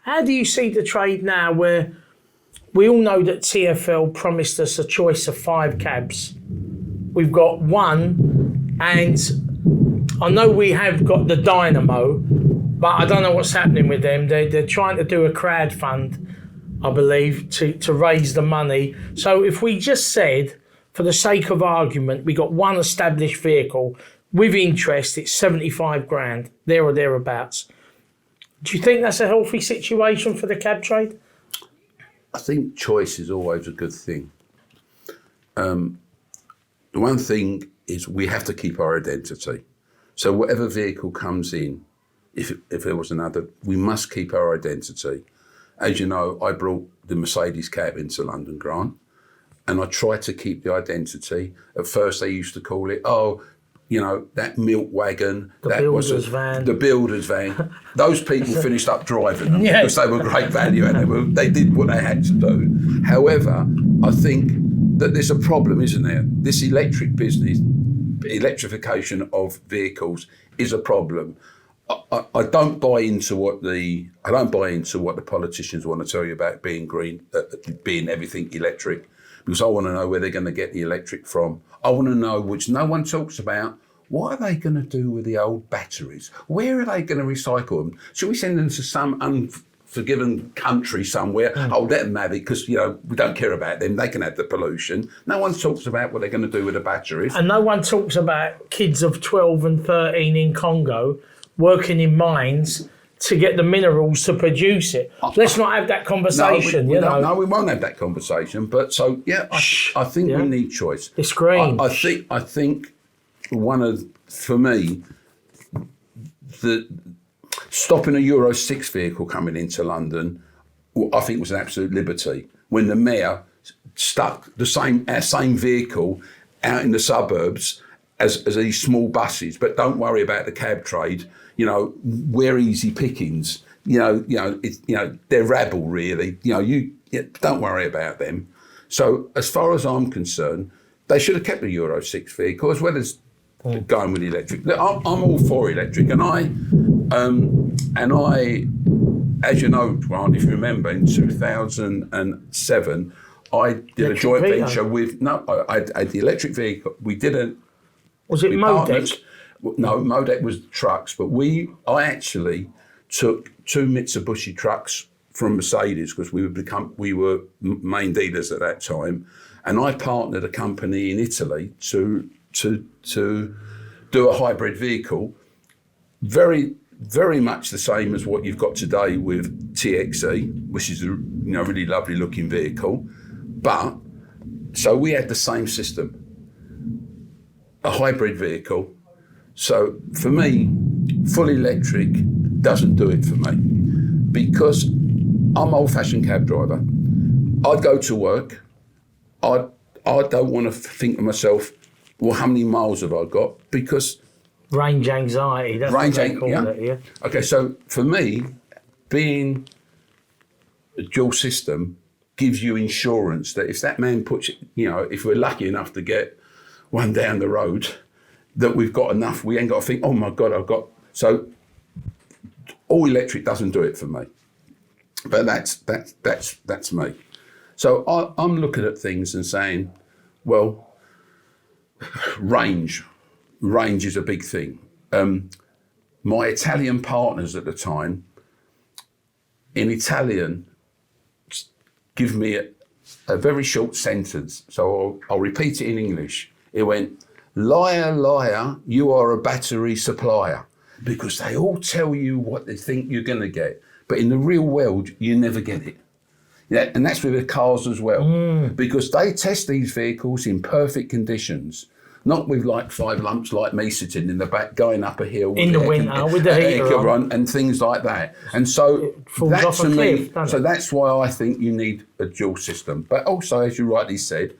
How do you see the trade now where we all know that TfL promised us a choice of 5 cabs? We've got one, and I know we have got the Dynamo, but I don't know what's happening with them. They're trying to do a crowd fund, I believe, to raise the money. So if we just said, for the sake of argument, we got one established vehicle with interest, it's 75 grand, there or thereabouts. Do you think that's a healthy situation for the cab trade? I think choice is always a good thing. The one thing is we have to keep our identity. So whatever vehicle comes in, if there was another, we must keep our identity. As you know, I brought the Mercedes cab into London Grant, and I tried to keep the identity. At first they used to call it, that milk wagon. The builder's van. The builder's van. Those people finished up driving them because they were great value and they did what they had to do. However, I think that there's a problem, isn't there? This electric business, electrification of vehicles is a problem. I don't buy into what the politicians want to tell you about being green, being everything electric, because I want to know where they're going to get the electric from. I want to know, which no one talks about, what are they going to do with the old batteries? Where are they going to recycle them? Should we send them to some unforgiven country somewhere? Oh, let them have it because, we don't care about them. They can have the pollution. No one talks about what they're going to do with the batteries. And no one talks about kids of 12 and 13 in Congo working in mines to get the minerals to produce it. Let's not have that conversation. No, we won't have that conversation. But so, I think we need choice. It's green. I think for me, the stopping a Euro 6 vehicle coming into London, I think was an absolute liberty. When the mayor stuck our same vehicle out in the suburbs as these small buses, but don't worry about the cab trade. We're easy pickings. They're rabble really. Don't worry about them. So as far as I'm concerned, they should have kept the Euro 6 vehicle as well as going with electric. Look, I'm all for electric, and I, as you know, Grant, if you remember, in 2007, I did a joint venture with I had the electric vehicle. We did a. Was it Modec? No, Modec was trucks, but I actually took 2 Mitsubishi trucks from Mercedes because we were main dealers at that time, and I partnered a company in Italy to do a hybrid vehicle, very very much the same as what you've got today with TXE, which is a really lovely looking vehicle, but so we had the same system, a hybrid vehicle. So for me, full electric doesn't do it for me because I'm an old-fashioned cab driver. I'd go to work. I don't want to think to myself, well, how many miles have I got? Because range anxiety. That's what they call it. Yeah. Okay, so for me, being a dual system gives you insurance that if that man puts, if we're lucky enough to get one down the road, that we've got enough. We ain't got to think, oh my God, I've got. So all electric doesn't do it for me. But that's me. So I'm looking at things and saying, well, range is a big thing. My Italian partners at the time, in Italian, give me a very short sentence. So I'll repeat it in English. It went, liar, liar, you are a battery supplier. Because they all tell you what they think you're going to get. But in the real world, you never get it. Yeah, and that's with the cars as well. Because they test these vehicles in perfect conditions. Not with like 5 lumps like me sitting in the back going up a hill. In the winter with the heater on. And things like that. And so that's why I think you need a dual system. But also, as you rightly said,